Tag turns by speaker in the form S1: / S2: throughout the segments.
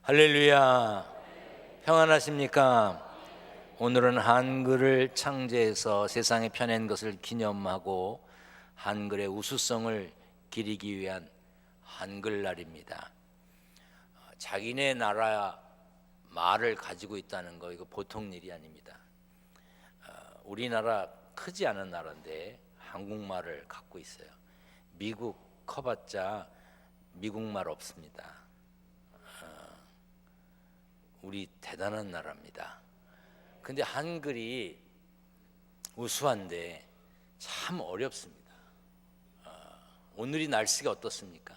S1: 할렐루야. 평안하십니까? 오늘은 한글을 창제해서 세상에 펴낸 것을 기념하고 한글의 우수성을 기리기 위한 한글날입니다. 자기네 나라 말을 가지고 있다는 거, 이거 보통 일이 아닙니다. 우리나라 크지 않은 나라인데 한국말을 갖고 있어요. 미국 커봤자 미국말 없습니다. 우리 대단한 나라입니다. 근데 한글이 우수한데 참 어렵습니다. 오늘이 날씨가 어떻습니까?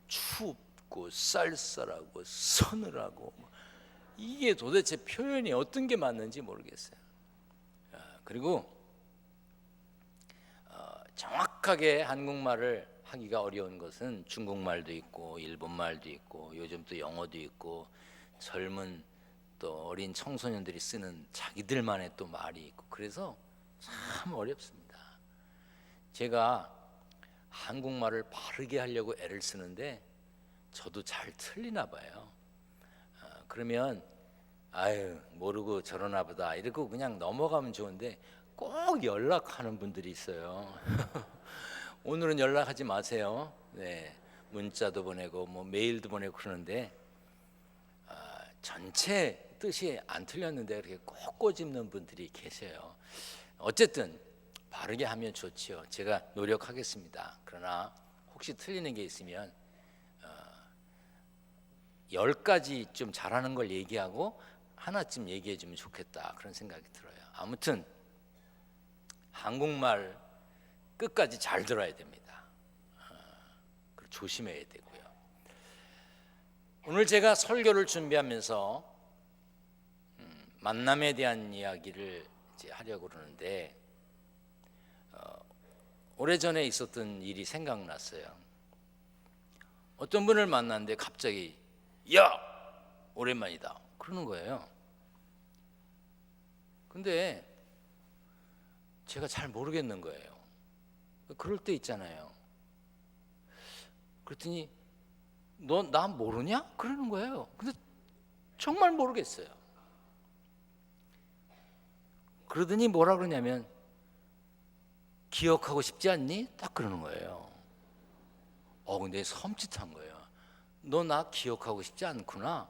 S1: 춥고 쌀쌀하고 서늘하고, 이게 도대체 표현이 어떤 게 맞는지 모르겠어요. 그리고 정확하게 한국말을 하기가 어려운 것은 중국말도 있고 일본말도 있고 요즘 또 영어도 있고 젊은 또 어린 청소년들이 쓰는 자기들만의 또 말이 있고, 그래서 참 어렵습니다. 제가 한국말을 바르게 하려고 애를 쓰는데 저도 잘 틀리나 봐요. 그러면 아유 모르고 저러나 보다 이러고 그냥 넘어가면 좋은데 꼭 연락하는 분들이 있어요. 오늘은 연락하지 마세요. 네, 문자도 보내고 뭐 메일도 보내고 그러는데 전체 뜻이 안 틀렸는데 그렇게 꼭 꼬집는 분들이 계세요. 어쨌든 바르게 하면 좋지요. 제가 노력하겠습니다. 그러나 혹시 틀리는 게 있으면 10가지 좀 잘하는 걸 얘기하고 하나쯤 얘기해 주면 좋겠다, 그런 생각이 들어요. 아무튼 한국말 끝까지 잘 들어야 됩니다. 그리고 조심해야 되고요. 오늘 제가 설교를 준비하면서 만남에 대한 이야기를 이제 하려고 그러는데 오래전에 있었던 일이 생각났어요. 어떤 분을 만났는데 갑자기 야! 오랜만이다 그러는 거예요. 근데 제가 잘 모르겠는 거예요. 그럴 때 있잖아요. 그랬더니 너 나 모르냐? 그러는 거예요. 근데 정말 모르겠어요. 그러더니 뭐라 그러냐면 기억하고 싶지 않니? 딱 그러는 거예요. 근데 섬찟한 거예요. 너 나 기억하고 싶지 않구나.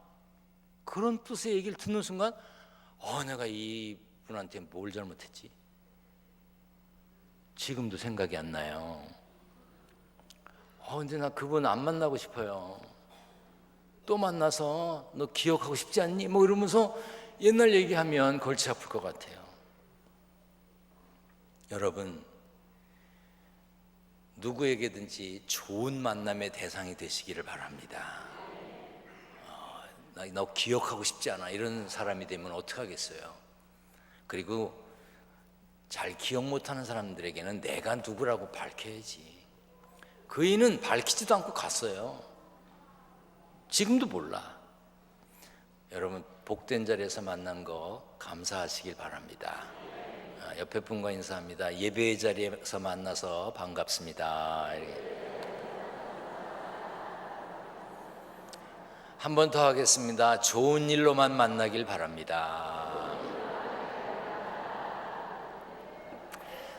S1: 그런 뜻의 얘기를 듣는 순간 내가 이분한테 뭘 잘못했지? 지금도 생각이 안 나요. 근데 나 그분 안 만나고 싶어요. 또 만나서 너 기억하고 싶지 않니? 뭐 이러면서 옛날 얘기하면 골치 아플 것 같아요. 여러분, 누구에게든지 좋은 만남의 대상이 되시기를 바랍니다. 너 기억하고 싶지 않아 이런 사람이 되면 어떡하겠어요. 그리고 잘 기억 못하는 사람들에게는 내가 누구라고 밝혀야지. 그이는 밝히지도 않고 갔어요. 지금도 몰라. 여러분, 복된 자리에서 만난 거 감사하시길 바랍니다. 옆에 분과 인사합니다. 예배의 자리에서 만나서 반갑습니다. 한 번 더 하겠습니다. 좋은 일로만 만나길 바랍니다.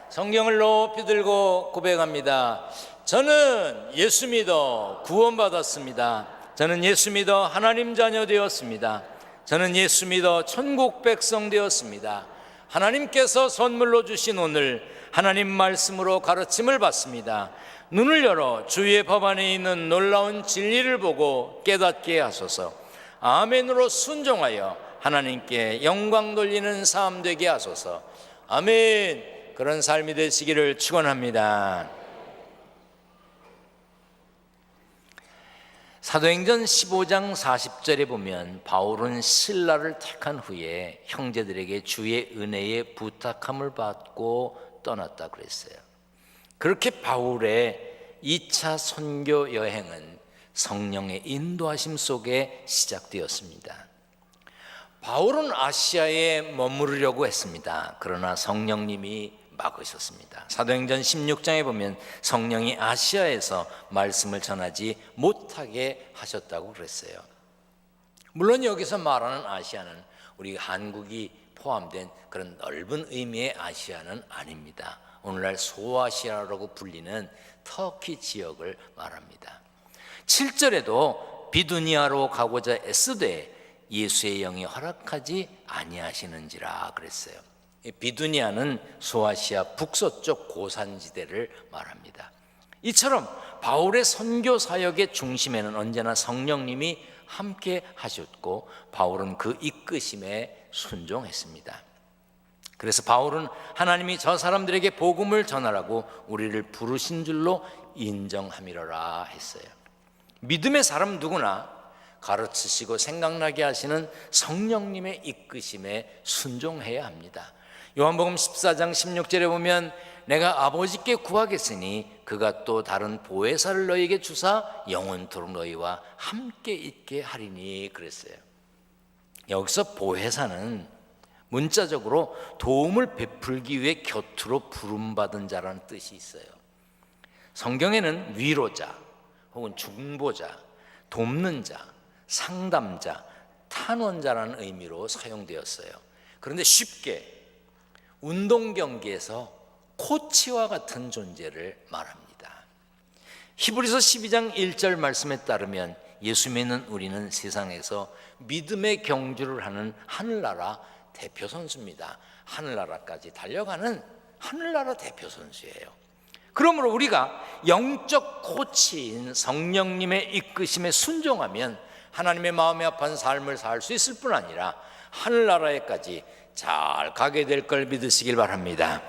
S1: 성경을 높이 들고 고백합니다. 저는 예수 믿어 구원받았습니다. 저는 예수 믿어 하나님 자녀 되었습니다. 저는 예수 믿어 천국 백성 되었습니다. 하나님께서 선물로 주신 오늘 하나님 말씀으로 가르침을 받습니다. 눈을 열어 주의 법 안에 있는 놀라운 진리를 보고 깨닫게 하소서. 아멘으로 순종하여 하나님께 영광 돌리는 삶 되게 하소서. 아멘. 그런 삶이 되시기를 축원합니다. 사도행전 15장 40절에 보면 바울은 실라를 택한 후에 형제들에게 주의 은혜에 부탁함을 받고 떠났다 그랬어요. 그렇게 바울의 2차 선교 여행은 성령의 인도하심 속에 시작되었습니다. 바울은 아시아에 머무르려고 했습니다. 그러나 성령님이 막으셨습니다. 사도행전 16장에 보면 성령이 아시아에서 말씀을 전하지 못하게 하셨다고 그랬어요. 물론 여기서 말하는 아시아는 우리 한국이 포함된 그런 넓은 의미의 아시아는 아닙니다. 오늘날 소아시아라고 불리는 터키 지역을 말합니다. 7절에도 비두니아로 가고자 애쓰되 예수의 영이 허락하지 아니하시는지라 그랬어요. 비두니아는 소아시아 북서쪽 고산지대를 말합니다. 이처럼 바울의 선교 사역의 중심에는 언제나 성령님이 함께 하셨고 바울은 그 이끄심에 순종했습니다. 그래서 바울은 하나님이 저 사람들에게 복음을 전하라고 우리를 부르신 줄로 인정함이로라 했어요. 믿음의 사람 누구나 가르치시고 생각나게 하시는 성령님의 이끄심에 순종해야 합니다. 요한복음 14장 16절에 보면 내가 아버지께 구하겠으니 그가 또 다른 보혜사를 너희에게 주사 영원토록 너희와 함께 있게 하리니 그랬어요. 여기서 보혜사는 문자적으로 도움을 베풀기 위해 곁으로 부름받은 자라는 뜻이 있어요. 성경에는 위로자 혹은 중보자, 돕는 자, 상담자, 탄원자라는 의미로 사용되었어요. 그런데 쉽게 운동 경기에서 코치와 같은 존재를 말합니다. 히브리서 12장 1절 말씀에 따르면 예수 믿는 우리는 세상에서 믿음의 경주를 하는 하늘나라 대표 선수입니다. 하늘나라까지 달려가는 하늘나라 대표 선수예요. 그러므로 우리가 영적 코치인 성령님의 이끄심에 순종하면 하나님의 마음에 합한 삶을 살 수 있을 뿐 아니라 하늘나라에까지 잘 가게 될 걸 믿으시길 바랍니다.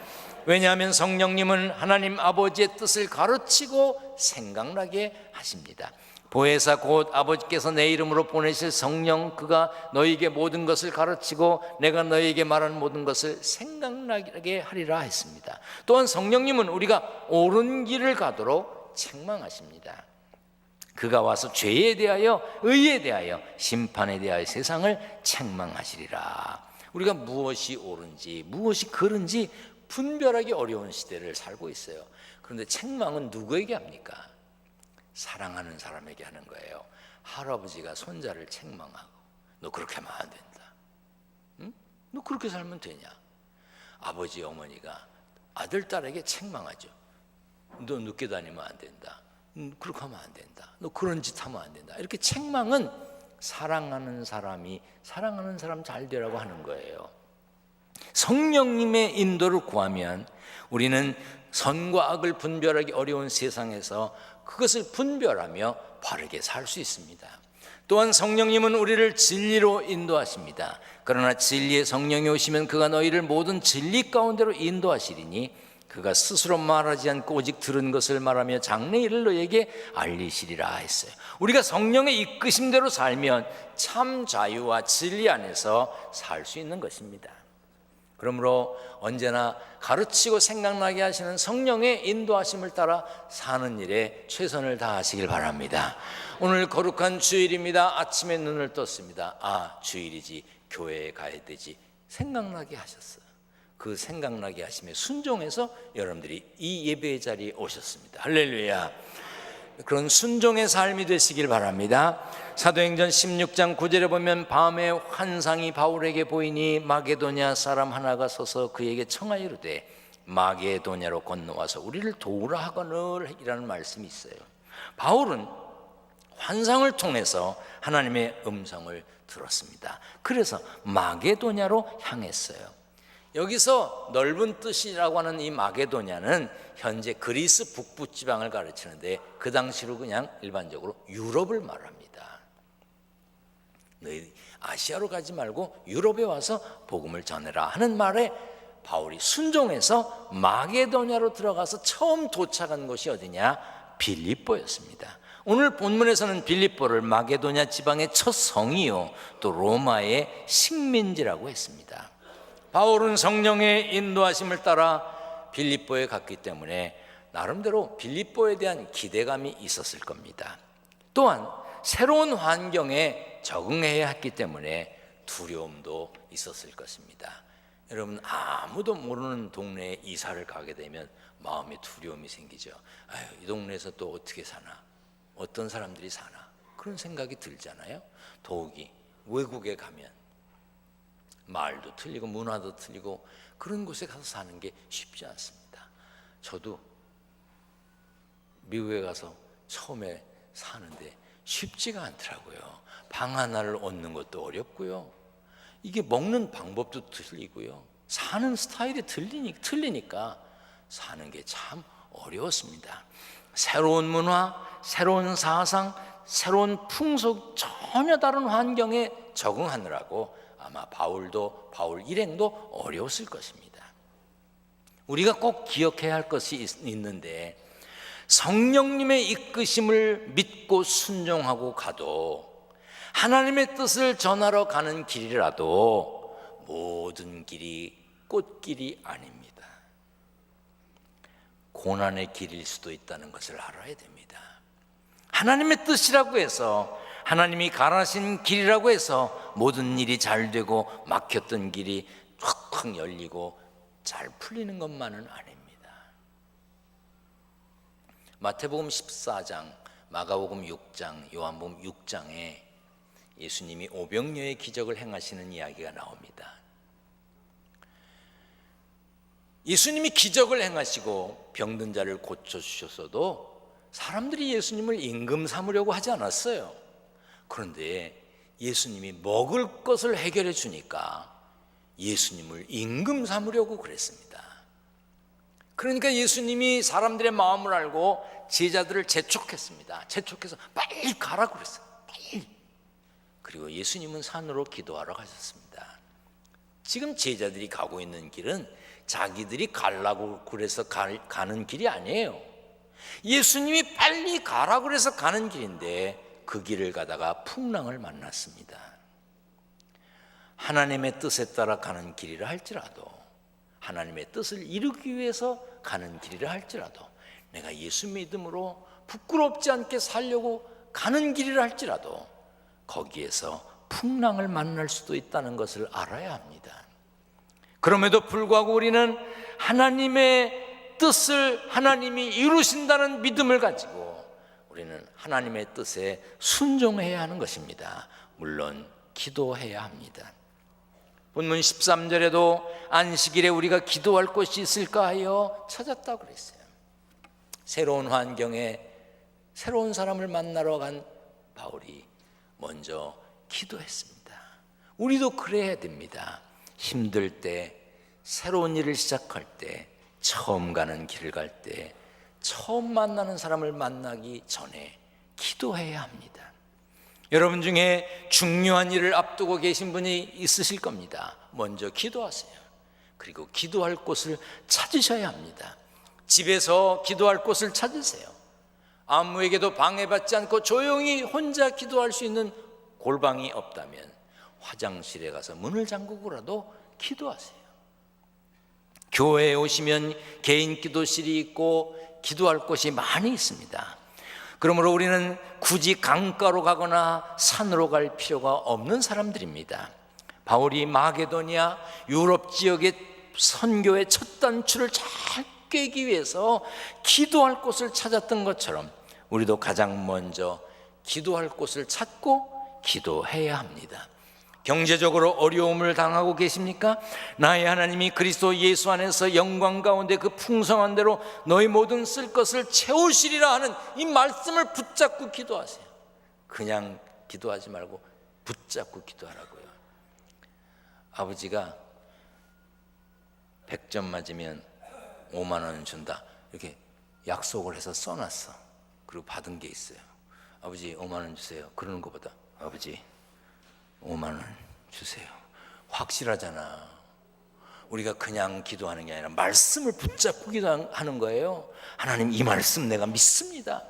S1: 왜냐하면 성령님은 하나님 아버지의 뜻을 가르치고 생각나게 하십니다. 보혜사 곧 아버지께서 내 이름으로 보내실 성령, 그가 너희에게 모든 것을 가르치고 내가 너희에게 말하는 모든 것을 생각나게 하리라 했습니다. 또한 성령님은 우리가 옳은 길을 가도록 책망하십니다. 그가 와서 죄에 대하여 의에 대하여 심판에 대하여 세상을 책망하시리라. 우리가 무엇이 옳은지 무엇이 그른지 분별하기 어려운 시대를 살고 있어요. 그런데 책망은 누구에게 합니까? 사랑하는 사람에게 하는 거예요. 할아버지가 손자를 책망하고 너 그렇게 하면 안 된다. 응? 너 그렇게 살면 되냐? 아버지 어머니가 아들 딸에게 책망하죠. 너 늦게 다니면 안 된다. 그렇게 하면 안 된다. 너 그런 짓 하면 안 된다. 이렇게 책망은 사랑하는 사람이 사랑하는 사람 잘 되라고 하는 거예요. 성령님의 인도를 구하면 우리는 선과 악을 분별하기 어려운 세상에서 그것을 분별하며 바르게 살 수 있습니다. 또한 성령님은 우리를 진리로 인도하십니다. 그러나 진리의 성령이 오시면 그가 너희를 모든 진리 가운데로 인도하시리니 그가 스스로 말하지 않고 오직 들은 것을 말하며 장래일을 너희에게 알리시리라 했어요. 우리가 성령의 이끄심대로 살면 참 자유와 진리 안에서 살 수 있는 것입니다. 그러므로 언제나 가르치고 생각나게 하시는 성령의 인도하심을 따라 사는 일에 최선을 다하시길 바랍니다. 오늘 거룩한 주일입니다. 아침에 눈을 떴습니다. 아, 주일이지, 교회에 가야 되지 생각나게 하셨어요. 그 생각나게 하심에 순종해서 여러분들이 이 예배의 자리에 오셨습니다. 할렐루야. 그런 순종의 삶이 되시길 바랍니다. 사도행전 16장 9절에 보면 밤에 환상이 바울에게 보이니 마게도냐 사람 하나가 서서 그에게 청하여 이르되 마게도냐로 건너와서 우리를 도우라 하거늘 이라는 말씀이 있어요. 바울은 환상을 통해서 하나님의 음성을 들었습니다. 그래서 마게도냐로 향했어요. 여기서 넓은 뜻이라고 하는 이 마게도냐는 현재 그리스 북부 지방을 가르치는데 그 당시로 그냥 일반적으로 유럽을 말합니다. 너희 아시아로 가지 말고 유럽에 와서 복음을 전해라 하는 말에 바울이 순종해서 마게도냐로 들어가서 처음 도착한 곳이 어디냐? 빌립보였습니다. 오늘 본문에서는 빌립보를 마게도냐 지방의 첫 성이요 또 로마의 식민지라고 했습니다. 바울은 성령의 인도하심을 따라 빌립보에 갔기 때문에 나름대로 빌립보에 대한 기대감이 있었을 겁니다. 또한 새로운 환경에 적응해야 했기 때문에 두려움도 있었을 것입니다. 여러분, 아무도 모르는 동네에 이사를 가게 되면 마음에 두려움이 생기죠. 아유, 이 동네에서 또 어떻게 사나, 어떤 사람들이 사나, 그런 생각이 들잖아요. 더욱이 외국에 가면 말도 틀리고 문화도 틀리고 그런 곳에 가서 사는 게 쉽지 않습니다. 저도 미국에 가서 처음에 사는데 쉽지가 않더라고요. 방 하나를 얻는 것도 어렵고요. 이게 먹는 방법도 틀리고요. 사는 스타일이 틀리니까 사는 게 참 어려웠습니다. 새로운 문화, 새로운 사상, 새로운 풍속, 전혀 다른 환경에 적응하느라고 아마 바울 일행도 어려웠을 것입니다. 우리가 꼭 기억해야 할 것이 있는데, 성령님의 이끄심을 믿고 순종하고 가도, 하나님의 뜻을 전하러 가는 길이라도 모든 길이 꽃길이 아닙니다. 고난의 길일 수도 있다는 것을 알아야 됩니다. 하나님의 뜻이라고 해서, 하나님이 가라신 길이라고 해서 모든 일이 잘 되고 막혔던 길이 확 열리고 잘 풀리는 것만은 아닙니다. 마태복음 14장, 마가복음 6장, 요한복음 6장에 예수님이 오병이어의 기적을 행하시는 이야기가 나옵니다. 예수님이 기적을 행하시고 병든 자를 고쳐주셨어도 사람들이 예수님을 임금 삼으려고 하지 않았어요. 그런데 예수님이 먹을 것을 해결해 주니까 예수님을 임금 삼으려고 그랬습니다. 그러니까 예수님이 사람들의 마음을 알고 제자들을 재촉했습니다. 재촉해서 빨리 가라고 그랬어요. 빨리. 그리고 예수님은 산으로 기도하러 가셨습니다. 지금 제자들이 가고 있는 길은 자기들이 가려고 그래서 가는 길이 아니에요. 예수님이 빨리 가라고 그래서 가는 길인데 그 길을 가다가 풍랑을 만났습니다. 하나님의 뜻에 따라 가는 길이라 할지라도, 하나님의 뜻을 이루기 위해서 가는 길이라 할지라도, 내가 예수 믿음으로 부끄럽지 않게 살려고 가는 길이라 할지라도 거기에서 풍랑을 만날 수도 있다는 것을 알아야 합니다. 그럼에도 불구하고 우리는 하나님의 뜻을 하나님이 이루신다는 믿음을 가지고 우리는 하나님의 뜻에 순종해야 하는 것입니다. 물론 기도해야 합니다. 본문 13절에도 안식일에 우리가 기도할 곳이 있을까 하여 찾았다고 그랬어요. 새로운 환경에 새로운 사람을 만나러 간 바울이 먼저 기도했습니다. 우리도 그래야 됩니다. 힘들 때, 새로운 일을 시작할 때, 처음 가는 길을 갈 때, 처음 만나는 사람을 만나기 전에 기도해야 합니다. 여러분 중에 중요한 일을 앞두고 계신 분이 있으실 겁니다. 먼저 기도하세요. 그리고 기도할 곳을 찾으셔야 합니다. 집에서 기도할 곳을 찾으세요. 아무에게도 방해받지 않고 조용히 혼자 기도할 수 있는 골방이 없다면 화장실에 가서 문을 잠그고라도 기도하세요. 교회에 오시면 개인 기도실이 있고 기도할 곳이 많이 있습니다. 그러므로 우리는 굳이 강가로 가거나 산으로 갈 필요가 없는 사람들입니다. 바울이 마게도니아 유럽 지역의 선교의 첫 단추를 잘 꿰기 위해서 기도할 곳을 찾았던 것처럼 우리도 가장 먼저 기도할 곳을 찾고 기도해야 합니다. 경제적으로 어려움을 당하고 계십니까? 나의 하나님이 그리스도 예수 안에서 영광 가운데 그 풍성한 대로 너희 모든 쓸 것을 채우시리라 하는 이 말씀을 붙잡고 기도하세요. 그냥 기도하지 말고 붙잡고 기도하라고요. 아버지가 100점 맞으면 5만 원 준다, 이렇게 약속을 해서 써놨어. 그리고 받은 게 있어요. 아버지 5만 원 주세요. 그러는 것보다 아버지 5만 원 주세요. 확실하잖아. 우리가 그냥 기도하는 게 아니라 말씀을 붙잡고 기도하는 거예요. 하나님, 이 말씀 내가 믿습니다.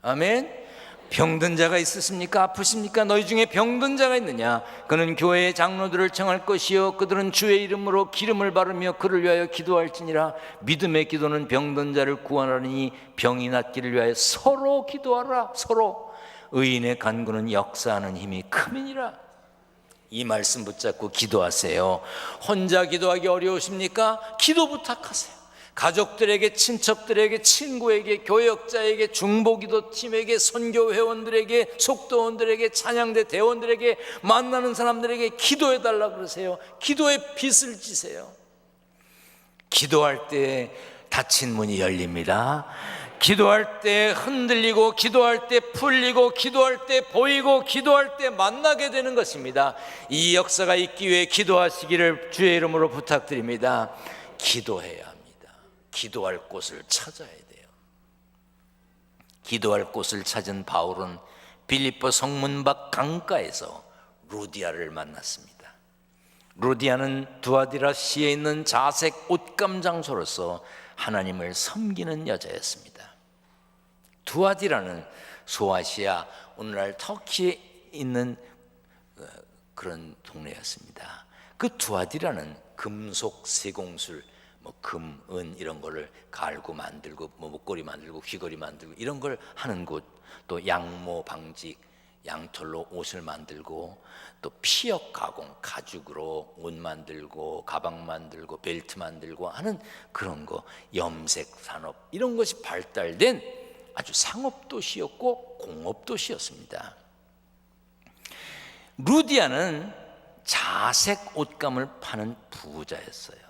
S1: 아멘. 병든 자가 있으십니까? 아프십니까? 너희 중에 병든 자가 있느냐? 그는 교회의 장로들을 청할 것이요 그들은 주의 이름으로 기름을 바르며 그를 위하여 기도할지니라. 믿음의 기도는 병든 자를 구원하느니 병이 낫기를 위하여 서로 기도하라. 서로. 의인의 간구는 역사하는 힘이 큼이니라. 이 말씀 붙잡고 기도하세요. 혼자 기도하기 어려우십니까? 기도 부탁하세요. 가족들에게, 친척들에게, 친구에게, 교역자에게, 중보기도 팀에게, 선교 회원들에게, 속도원들에게, 찬양대 대원들에게, 만나는 사람들에게 기도해달라 그러세요. 기도의 빚을 지세요. 기도할 때 닫힌 문이 열립니다. 기도할 때 흔들리고, 기도할 때 풀리고, 기도할 때 보이고, 기도할 때 만나게 되는 것입니다. 이 역사가 있기 위해 기도하시기를 주의 이름으로 부탁드립니다. 기도해야 합니다. 기도할 곳을 찾아야 돼요. 기도할 곳을 찾은 바울은 빌립보 성문 밖 강가에서 루디아를 만났습니다. 루디아는 두아디라 시에 있는 자색 옷감 장소로서 하나님을 섬기는 여자였습니다. 두아디라는 소아시아, 오늘날 터키에 있는 그런 동네였습니다. 그 두아디라는 금속 세공술, 금, 은 이런 거를 갈고 만들고, 목걸이 만들고, 귀걸이 만들고 이런 걸 하는 곳, 또 양모 방직, 양털로 옷을 만들고, 또 피역 가공, 가죽으로 옷 만들고, 가방 만들고, 벨트 만들고 하는 그런 거, 염색 산업 이런 것이 발달된 아주 상업도시였고 공업도시였습니다. 루디아는 자색 옷감을 파는 부자였어요.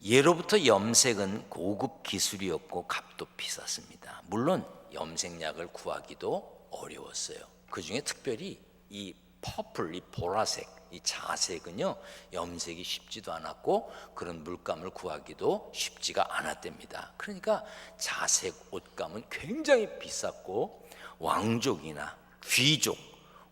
S1: 예로부터 염색은 고급 기술이었고 값도 비쌌습니다. 물론 염색약을 구하기도 어려웠어요. 그 중에 특별히 이 퍼플, 이 보라색, 이 자색은요 염색이 쉽지도 않았고 그런 물감을 구하기도 쉽지가 않았답니다. 그러니까 자색 옷감은 굉장히 비쌌고 왕족이나 귀족,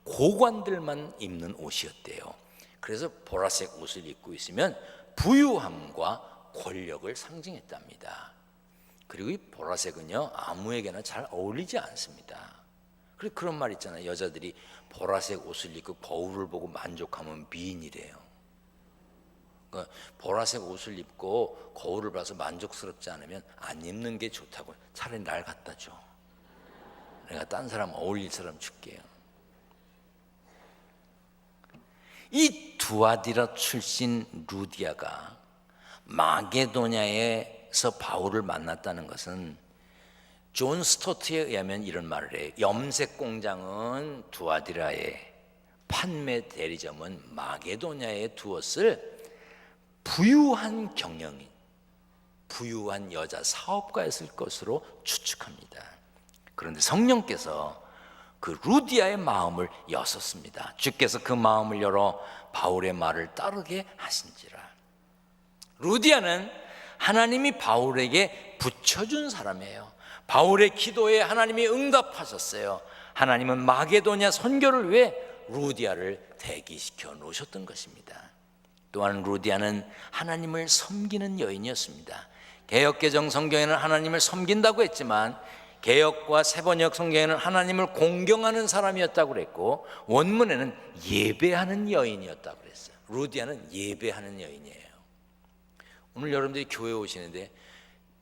S1: 고관들만 입는 옷이었대요. 그래서 보라색 옷을 입고 있으면 부유함과 권력을 상징했답니다. 그리고 이 보라색은요 아무에게나 잘 어울리지 않습니다. 그리고 그런 말 있잖아요. 여자들이 보라색 옷을 입고 거울을 보고 만족하면 미인이래요. 그러니까 보라색 옷을 입고 거울을 봐서 만족스럽지 않으면 안 입는 게 좋다고. 차라리 날 갖다 줘. 내가 딴 사람 어울릴 사람 줄게요. 이 두아디라 출신 루디아가 마게도냐에서 바울을 만났다는 것은 존 스토트에 의하면 이런 말을 해요. 염색 공장은 두아디라에, 판매 대리점은 마게도냐에 두었을 부유한 경영인, 부유한 여자 사업가였을 것으로 추측합니다. 그런데 성령께서 그 루디아의 마음을 여셨습니다. 주께서 그 마음을 열어 바울의 말을 따르게 하신지라. 루디아는 하나님이 바울에게 붙여준 사람이에요. 바울의 기도에 하나님이 응답하셨어요. 하나님은 마게도냐 선교를 위해 루디아를 대기시켜 놓으셨던 것입니다. 또한 루디아는 하나님을 섬기는 여인이었습니다. 개역개정 성경에는 하나님을 섬긴다고 했지만 개역과 새번역 성경에는 하나님을 공경하는 사람이었다고 그랬고 원문에는 예배하는 여인이었다고 그랬어요. 루디아는 예배하는 여인이에요. 오늘 여러분들이 교회 오시는데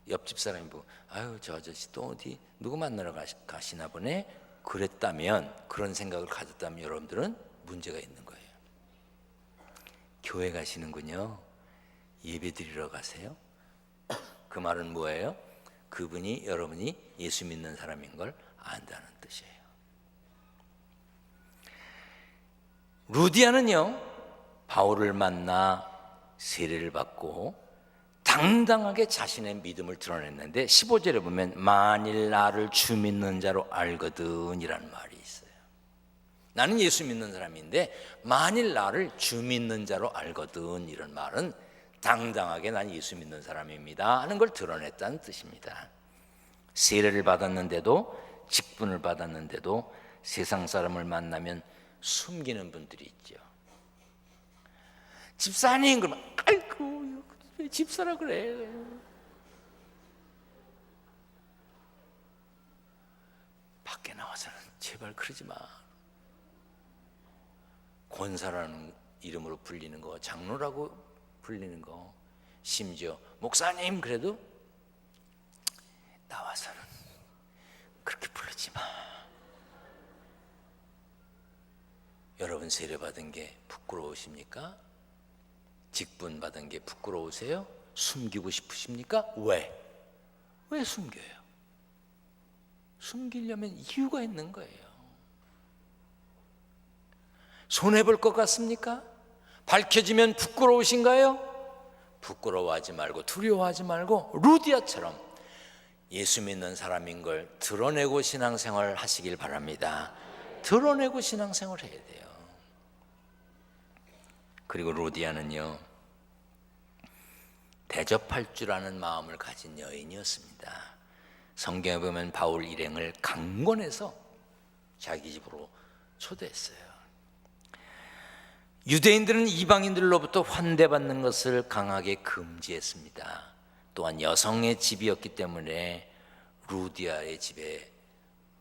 S1: 옆집 사람이 보고 아유 저 아저씨 또 어디 누구 만나러 가시나 보네 그랬다면, 그런 생각을 가졌다면 여러분들은 문제가 있는 거예요. 교회 가시는군요. 예배 드리러 가세요. 그 말은 뭐예요? 그분이 여러분이 예수 믿는 사람인 걸 안다는 뜻이에요. 루디아는요 바울을 만나 세례를 받고 당당하게 자신의 믿음을 드러냈는데 15절에 보면 만일 나를 주 믿는 자로 알거든 이라는 말이 있어요. 나는 예수 믿는 사람인데 만일 나를 주 믿는 자로 알거든 이런 말은 당당하게 난 예수 믿는 사람입니다 하는 걸 드러냈다는 뜻입니다. 세례를 받았는데도, 직분을 받았는데도 세상 사람을 만나면 숨기는 분들이 있죠. 집사님 그러면 아이고 왜 집사라 그래. 밖에 나와서는 제발 그러지 마. 권사라는 이름으로 불리는 거, 장로라고 불리는 거, 심지어 목사님 그래도 나와서는 그렇게 부르지 마. 여러분 세례받은 게 부끄러우십니까? 직분 받은 게 부끄러우세요? 숨기고 싶으십니까? 왜 숨겨요? 숨기려면 이유가 있는 거예요. 손해볼 것 같습니까? 밝혀지면 부끄러우신가요? 부끄러워하지 말고 두려워하지 말고 루디아처럼 예수 믿는 사람인 걸 드러내고 신앙생활 하시길 바랍니다. 드러내고 신앙생활 해야 돼요. 그리고 루디아는요, 대접할 줄 아는 마음을 가진 여인이었습니다. 성경에 보면 바울 일행을 강권해서 자기 집으로 초대했어요. 유대인들은 이방인들로부터 환대받는 것을 강하게 금지했습니다. 또한 여성의 집이었기 때문에 루디아의 집에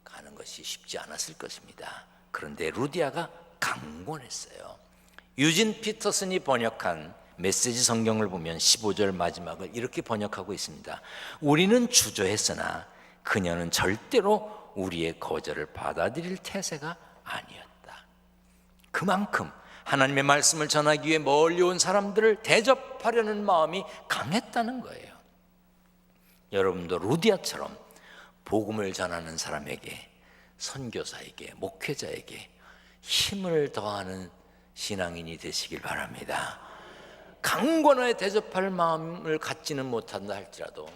S1: 가는 것이 쉽지 않았을 것입니다. 그런데 루디아가 강권했어요. 유진 피터슨이 번역한 메시지 성경을 보면 15절 마지막을 이렇게 번역하고 있습니다. 우리는 주저했으나 그녀는 절대로 우리의 거절을 받아들일 태세가 아니었다. 그만큼 하나님의 말씀을 전하기 위해 멀리 온 사람들을 대접하려는 마음이 강했다는 거예요. 여러분도 루디아처럼 복음을 전하는 사람에게, 선교사에게, 목회자에게 힘을 더하는 신앙인이 되시길 바랍니다. 강권하게 대접할 마음을 갖지는 못한다 할지라도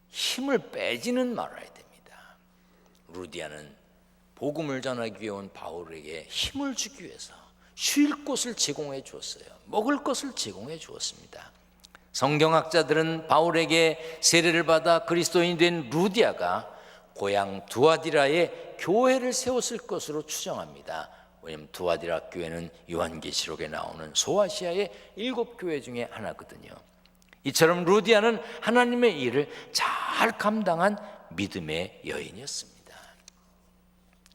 S1: 힘을 빼지는 말아야 됩니다. 루디아는 복음을 전하기 위해 온 바울에게 힘을 주기 위해서 쉴 곳을 제공해 주었어요. 먹을 것을 제공해 주었습니다. 성경학자들은 바울에게 세례를 받아 그리스도인이 된 루디아가 고향 두아디라에 교회를 세웠을 것으로 추정합니다. 왜냐하면 두아디라 교회는 요한계시록에 나오는 소아시아의 7교회 중에 하나거든요. 이처럼 루디아는 하나님의 일을 잘 감당한 믿음의 여인이었습니다.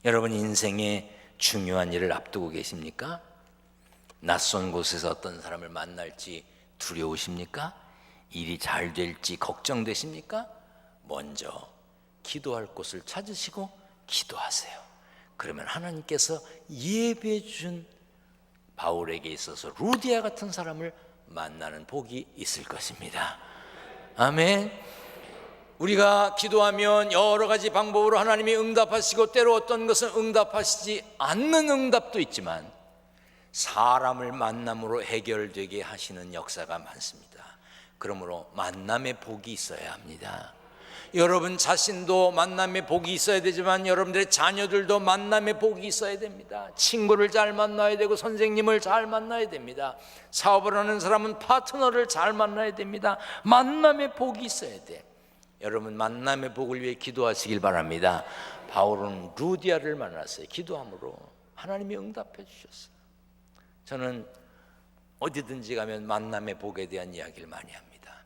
S1: 여러분 인생에 중요한 일을 앞두고 계십니까? 낯선 곳에서 어떤 사람을 만날지 두려우십니까? 일이 잘 될지 걱정되십니까? 먼저 기도할 곳을 찾으시고 기도하세요. 그러면 하나님께서 예비해 주신 바울에게 있어서 루디아 같은 사람을 만나는 복이 있을 것입니다. 아멘. 우리가 기도하면 여러 가지 방법으로 하나님이 응답하시고 때로 어떤 것은 응답하시지 않는 응답도 있지만 사람을 만남으로 해결되게 하시는 역사가 많습니다. 그러므로 만남의 복이 있어야 합니다. 여러분 자신도 만남의 복이 있어야 되지만 여러분들의 자녀들도 만남의 복이 있어야 됩니다. 친구를 잘 만나야 되고 선생님을 잘 만나야 됩니다. 사업을 하는 사람은 파트너를 잘 만나야 됩니다. 만남의 복이 있어야 돼. 여러분 만남의 복을 위해 기도하시길 바랍니다. 바울은 루디아를 만났어요. 기도함으로 하나님이 응답해 주셨어요. 저는 어디든지 가면 만남의 복에 대한 이야기를 많이 합니다.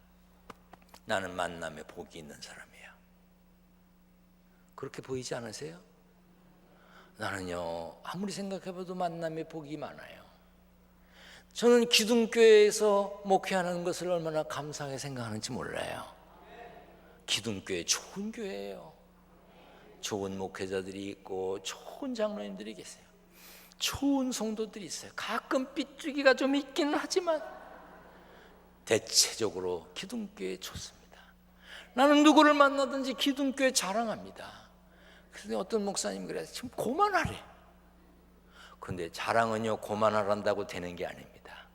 S1: 나는 만남의 복이 있는 사람이에요. 그렇게 보이지 않으세요? 나는요 아무리 생각해봐도 만남의 복이 많아요. 저는 기둥교회에서 목회하는 것을 얼마나 감사하게 생각하는지 몰라요. 기둥교회 좋은 교회예요. 좋은 목회자들이 있고 좋은 장로님들이 계세요. 좋은 성도들이 있어요. 가끔 삐뚤기가 좀 있기는 하지만 대체적으로 기둥교회 좋습니다. 나는 누구를 만나든지 기둥교회 자랑합니다. 그래서 어떤 목사님 그래요. 지금 고만하래. 그런데 자랑은요 고만하란다고 되는 게 아닙니다.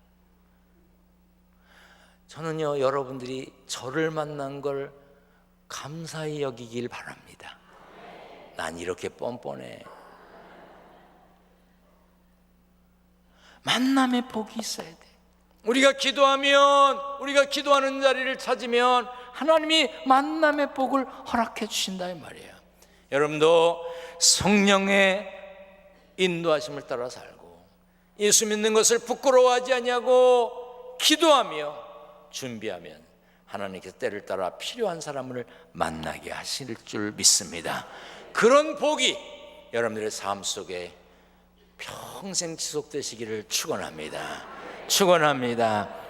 S1: 저는요 여러분들이 저를 만난 걸 감사히 여기길 바랍니다. 난 이렇게 뻔뻔해. 만남의 복이 있어야 돼. 우리가 기도하면, 우리가 기도하는 자리를 찾으면 하나님이 만남의 복을 허락해 주신다 이 말이에요. 여러분도 성령의 인도하심을 따라 살고 예수 믿는 것을 부끄러워하지 아니하고 기도하며 준비하면 하나님께서 때를 따라 필요한 사람을 만나게 하실 줄 믿습니다. 그런 복이 여러분들의 삶 속에 평생 지속되시기를 축원합니다. 축원합니다.